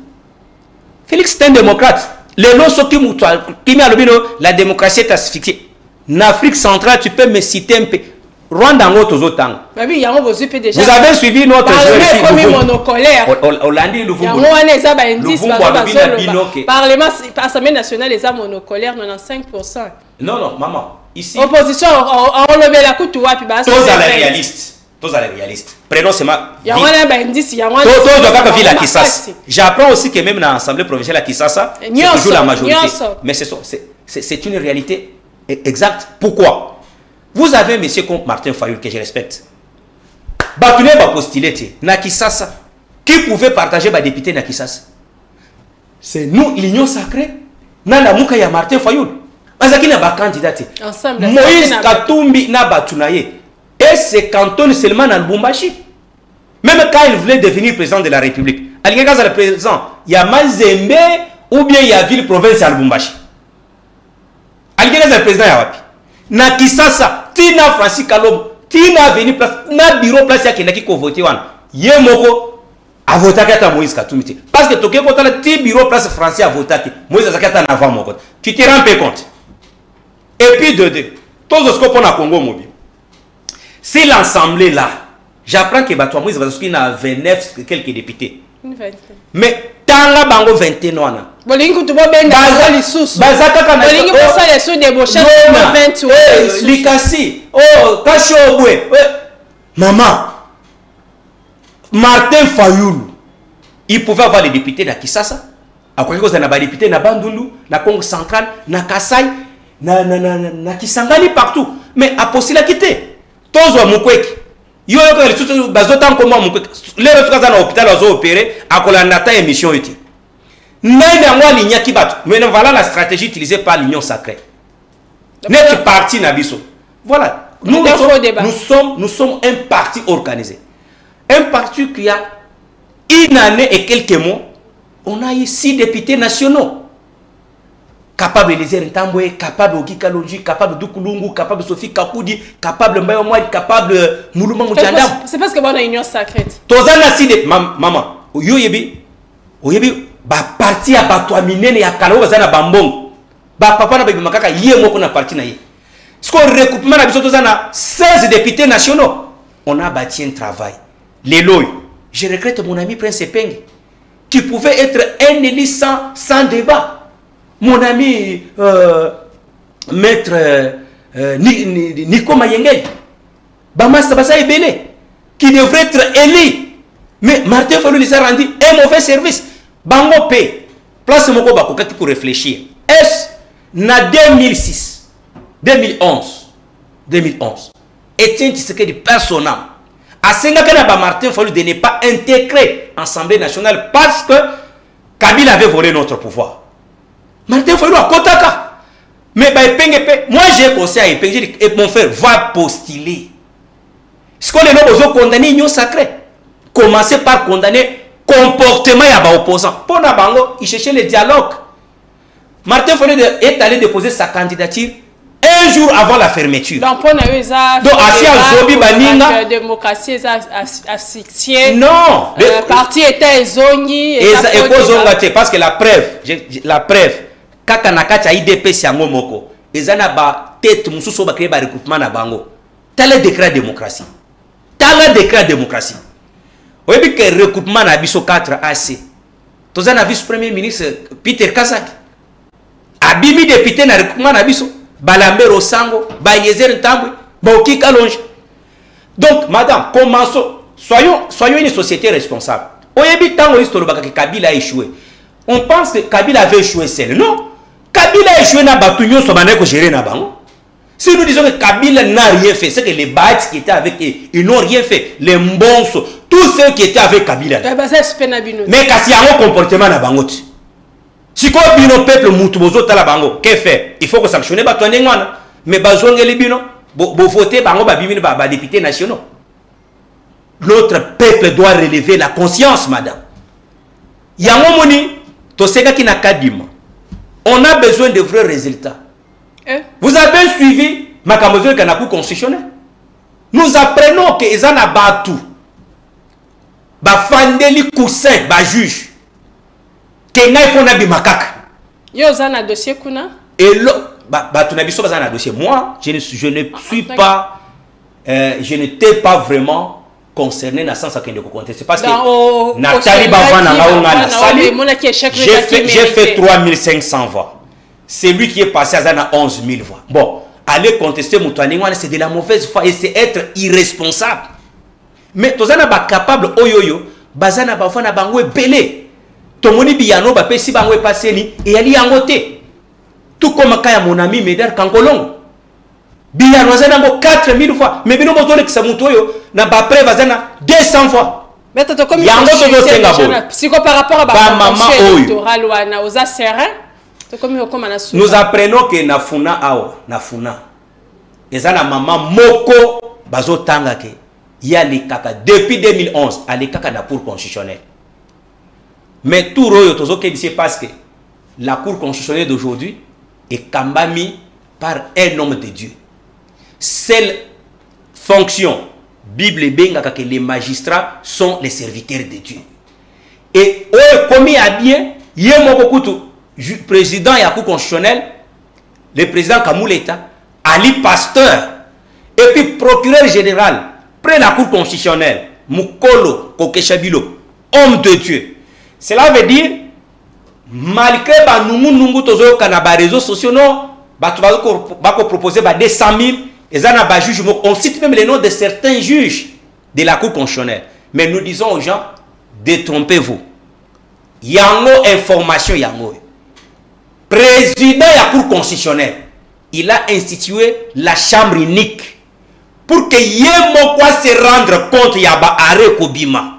Félix est un démocrate. Les noms qui la démocratie est asphyxiée. En Afrique centrale, tu peux me citer un peu. Rwanda en autres temps. Vous avez suivi notre Parlement, Assemblée nationale, les armes monocolaires, 95%. Non, maman. Ici. Opposition, on le met la coupe, tu vois, puis bah. Tous les réalistes. Tous les réalistes. Prenons ce ma. J'apprends aussi que même dans l'Assemblée provinciale à Kisasa, c'est toujours la majorité. Mais c'est une réalité exacte. Pourquoi? Vous avez M. Comte Martin Fayoul, que je respecte. Batouné va postuler na Kisasa. Qui pouvait partager ma député na Kisasa? C'est nous, l'Union sacrée. Nana Mouka ya Martin Fayoul. Azaki na ba candidat. Moïse Katumbi na Batounaye. Et c'est cantonné seulement dans le Lubumbashi. Même quand il voulait devenir président de la République. Il y a le président, il y a Mazembe ou bien il y a ville province à Lubumbashi. Il y a le président Yawapi. Na Kisasa, Tina Francis Kalob, Tina venu place, na bureau place ya kenaki ko voter wana. Ye moko a voté kata Moïse Katumbi. Parce que toke kota le ti bureau place français a voté Moïse Zakata na avant moko. Tu te rends compte? Et puis de deux, tous ce qu'on a Congo mobile. C'est l'Assemblée là. J'apprends que Bato Moïse Bazoski a 29 quelques députés. Mais Tanga Bango 21 ans. Bolingo tu benga bazali susu. Bazaka kana. Bolingo posale sous débauché 28. Likasi. Oh, Kashobwe. Maman. Martin Fayoul. Il pouvait avoir les députés de Kisasa. À quoi cause na ba député na Bandundu, na Congo central, na Kasai, na Kisangani partout. Mais a possible à quitter. Tozo Mukweki. Yo yo les tout bazotan comme Mukweki. Les autres dans l'hôpital ont opéré à Kolandata émission était. Maintenant, voilà la stratégie utilisée par l'Union sacrée. Notre parti Nabiso. Voilà. Nous sommes un parti organisé. Un parti qui a une année et quelques mois, on a eu 6 députés nationaux. Capable de Lézer Ntambwe, capable de Oki Kalonji, capable de Dukulungu, capable de Sophie Kakoudi, capable de Mbaye Mouad, capable de Moulouma Moutiandam. C'est parce que on a une union sacrée. Tozana si de maman, oyebi, ba parti à Batouamine et à Kalo, bazana bambong. Ba papa na baby makaka yé moko na parti na yé. Ce qu'on recoupement na biso tozana 16 députés nationaux. On a bâti un travail. Les lois. Je regrette mon ami Prince Peng, qui pouvait être un élu sans débat. Mon ami maître Nico Mayengel, Bamas Tabassa Ebele, qui devrait être élu. Mais Martin Fayulu lui a rendu un mauvais service. Bango P. Place Moko Bakokaki pour réfléchir. Est-ce na 2006, 2011, Etienne Tshisekedi personnel. À Sengakana Martin Fayulu de ne pas intégrer l'Assemblée nationale parce que Kabila avait volé notre pouvoir. Martin Fayulu à Kotaka. Mais moi j'ai conseillé à Epenge, et mon frère va postuler. Ce qu'on est condamné l'union sacrée. Commencer par condamner comportement à opposant. Pour Nabango, il cherchait le dialogue. Martin Fayulu est allé déposer sa candidature un jour avant la fermeture. Donc, la démocratie est asphyxiée. Non. Le parti était zoni. Parce que la preuve, kaka nakacha IDPS yango moko, ezana ba tête mususu ba créer ba regroupement na bango. Tel est décret de démocratie. Oui, que le recoupement na biso 4 AC. Tozana vice-premier ministre Peter Kazak. Abimi député na recoupement na biso. Balambero Sango, Bayezer Ntambwe, Baoki Kalonji. Donc, madame, commençons. Soyons une société responsable. Oyebi tango historique que Kabila a échoué. On pense que Kabila avait échoué seul. Non. Kabila a échoué na Batunyo Sobaneko géré na bango. Si nous disons que Kabila n'a rien fait, c'est que les Baïts qui étaient avec eux, ils n'ont rien fait. Les Mbonso, tous ceux qui étaient avec Kabila. Mais quand il y a un comportement na bango. Si quoi bino peuple mutubozo tala bango, qu'est fait? Il faut que sanctionner Batouane Ngwana. Mais bazonge li bino, bo voter bango ba bimini ba députés nationaux. L'autre peuple doit relever la conscience, madame. Yango moni, to sega ki na kadima. On a besoin de vrais résultats. Vous avez suivi ma camozo kana cour constitutionnelle. Nous apprenons que ezana batu. Ba fandeli coussin ba juge. Yo zana dossier kuna. Et là, dossier. Moi, je ne suis pas, je n'étais pas vraiment concerné dans le sens de contester. Parce que Nathalie j'ai fait 3500 voix. C'est lui qui est passé à Zana 11 000 voix. Bon, aller contester Moutouane, c'est de la mauvaise foi et c'est être irresponsable. Mais Tozana ba capable oyoyo, bazana ba fana bangwe belé. Tomoni biyano ba pesi bangwe paseni et ali yangote. Tout comme kaya mon ami Médard Kankolongo. Biyano zana ngo 4000 fois. Mais bino bozole kisa mutoyo na ba preuve zana 200 fois. Mais t'as comme psycho par rapport à maman électoral wana oza serein. Nous apprenons que nafuna awa, nafuna. Ezana maman moko bazo tanga ke ya les kaka depuis 2011 à les kaka na cour constitutionnelle. Mais tout royo tozo ke c'est parce que la cour constitutionnelle d'aujourd'hui est kambami par un homme de Dieu. Seule fonction Bible benga que les magistrats sont les serviteurs de Dieu. Et comme il y a bien, yemo kutu président de la cour constitutionnelle, le président Kamouleta, Ali Pasteur, et puis procureur général, près la cour constitutionnelle, Mukolo Kokeshabilo, homme de Dieu. Cela veut dire, malgré les réseaux sociaux, on proposer 200 000, on cite même les noms de certains juges de la cour constitutionnelle. Mais nous disons aux gens, détrompez-vous. Yango information yango. Président de la cour constitutionnelle, il a institué la chambre unique pour que yemo quoi se rendre compte yaba are kobima.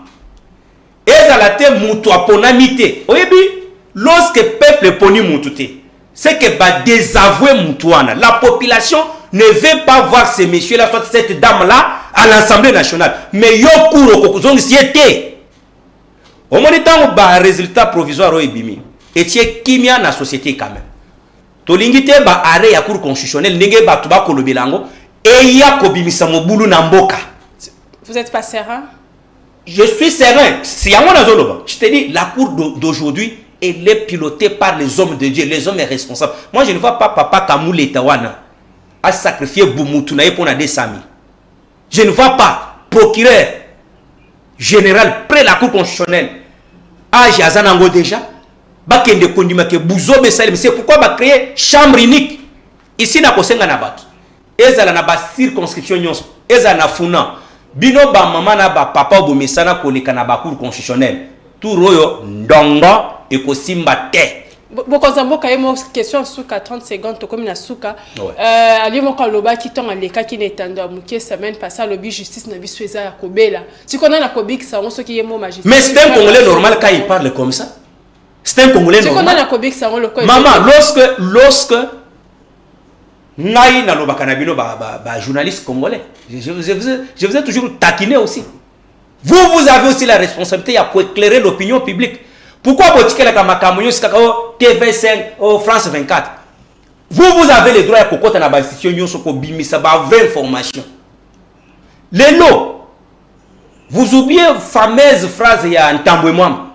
Et ça la te mutu aponamite. Oyebi lorsque le peuple est poni moutouté, c'est que va désavouer Moutouana. La population ne veut pas voir ces messieurs-là, soit cette dame-là, à l'Assemblée nationale. Mais yo kouro zong siete. Au moins temps ba résultat provisoire et bimi. Et tiens kimia na société quand même. Tolingite ba arrêt ya cour constitutionnel ndenge ba tuba kolobelango et ya kobimisa mobulu na mboka. Vous êtes pas serein? Je suis serein. C'est à moi je te dis, la cour d'aujourd'hui, elle est pilotée par les hommes de Dieu, les hommes responsables. Moi, je ne vois pas Papa Kamou Tawana à sacrifier Boumoutunaï pour des sami. Je ne vois pas procureur général près la cour constitutionnelle. Ah, j'ai Azanango déjà. Bakende Kondima ke Bouzo Bessalem. C'est pourquoi va créer chambre unique. Ici, na Kosenga na Bat. Ezala na ba circonscription nyonso. Ezala na Funa. Bino ba maman na ba papa bomesana koleka na ba cour constitutionnelle. Tout royo ndongo et kosimba te. Bokozambo kayemo question souka 30 secondes to comme na souka. Ali moko loba ki ton aleka ki netando amuke semaine passée lobi justice na biso eza ya kobela. Si kona na kobik ça on so ki yemo magistrat. Mais c'est un Congolais normal quand il parle comme ça. C'est un Congolais normal. Si kona na kobik ça on le connaît. Maman lorsque Naï na lobaka na bino ba journaliste congolais. Je vous ai toujours taquiné aussi. Vous avez aussi la responsabilité pour éclairer l'opinion publique. Pourquoi vous avez TV5, France 24? Vous avez le droit à cocoter na institution sur bimisa ba vraie information. Les lots. Vous oubliez la fameuse phrase il y a un tambouement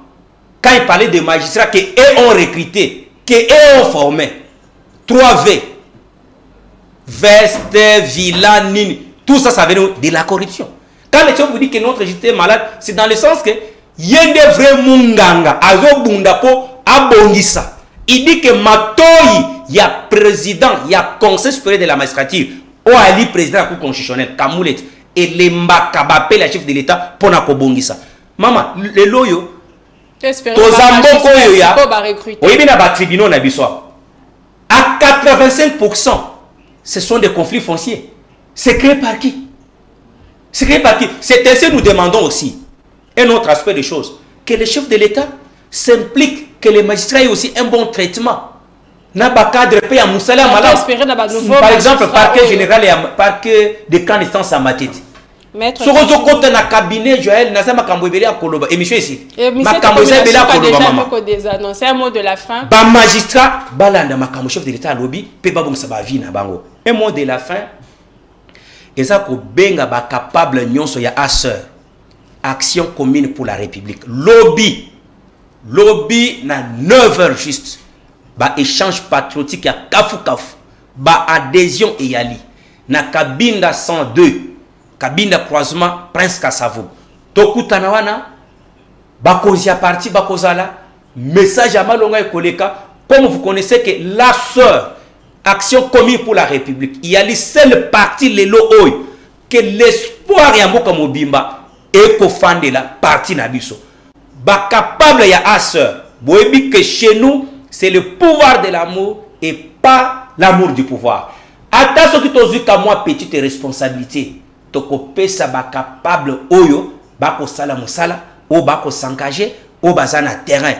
quand il parlait des magistrats qui ont recruté, qui ont formé. 3V. Veste, villa, nini. Tout ça, ça vient de la corruption. Quand les gens vous disent que notre justice est malade, c'est dans le sens que il y a des vrais munganga, azo bundapo, abongisa. Il dit que Matoyi, il y a président, il y a conseil supérieur de la magistrature, ou Ali président de la Cour constitutionnelle, Kamoulet, et les Mbakabape, la chef de l'État, pour na kobongisa. Maman, le loyo, tozamboko yo ya, oui, bien na tribunal na biswa. À 85%, ce sont des conflits fonciers. C'est créé par qui? C'est créé par qui? C'est ainsi que nous demandons aussi un autre aspect des choses. Que le chef de l'État s'implique, que les magistrats aient aussi un bon traitement. Par exemple, parquet général et parquet de camp d'instance à Matete. Ce qu'on a cabinet, Joël, n'a pas camboyé à Koloba. Émission ici. Ma camboyé à Koloba. C'est un mot de la fin. Ba magistrat, balanda ma cambo chef de l'État à lobby, pe ba bon sa ba vie na bango. Un mot de la fin. Eza ko benga ba capable nyonso ya asseur. Action commune pour la République. Lobby na 9h juste. Ba échange patriotique ya kafu kafu. Ba adhésion et yali. Na Kabinda 102. Kabinda croisement Prince Kassavo. Tokutana wana ba kozia parti ba kozala message à Malonga et Koleka. Comme vous connaissez que la sœur Action commune pour la République, il y a le seul parti le looi que l'espoir ya mboka mobimba et ko fande la parti nabiso. Ba capable ya asseur. Boebi que chez nous c'est le pouvoir de l'amour et pas l'amour du pouvoir. Attention qui tozu ka moi petite responsabilité. Toko pesa ba capable oyo ba ko sala musala ou ba ko s'engager ou bazana terrain.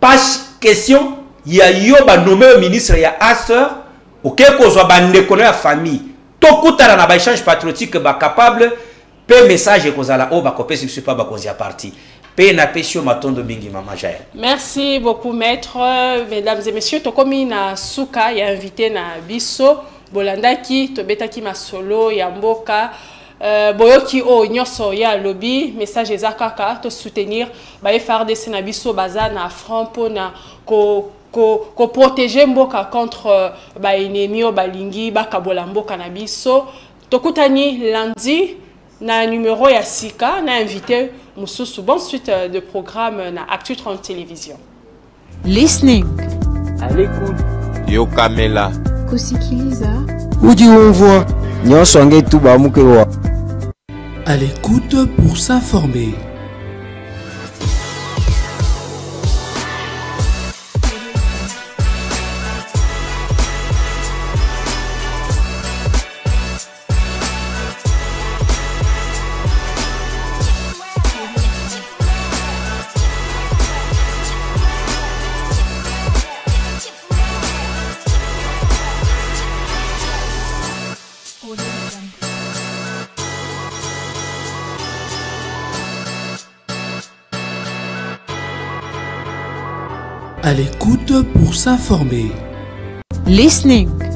Pas question ya yo ba nommé ministre ya asseur OK ko zo ba ndekona ya famille. Tokutana na ba échange patriotique ba capable pe message ko zala o ba ko pesa sur pas ba konzia parti. Merci beaucoup, maître. Mesdames et messieurs, Tokomi na Souka, il y a invité na Bisso, Bolandaki, Tobetaki Masolo, Yamboka, Boyoki O, Nyoso, Ya Lobby, message Zakaka, to soutenir, FRDC na Bisso, Baza na Frampo, na ko protéger Mboka contre ennemi o balingi, Bakabola Mboka na Bisso. Tokutani lundi, na numéro ya Sika, na invité Moussoussou. Bonne suite de programme na Actu 30 Télévision. Listening. À l'écoute. Yo Kamela. Kusikiliza. Udi Onvoa. Nyoswange Tuba Mukewa. À l'écoute pour s'informer. À l'écoute pour s'informer. Listening.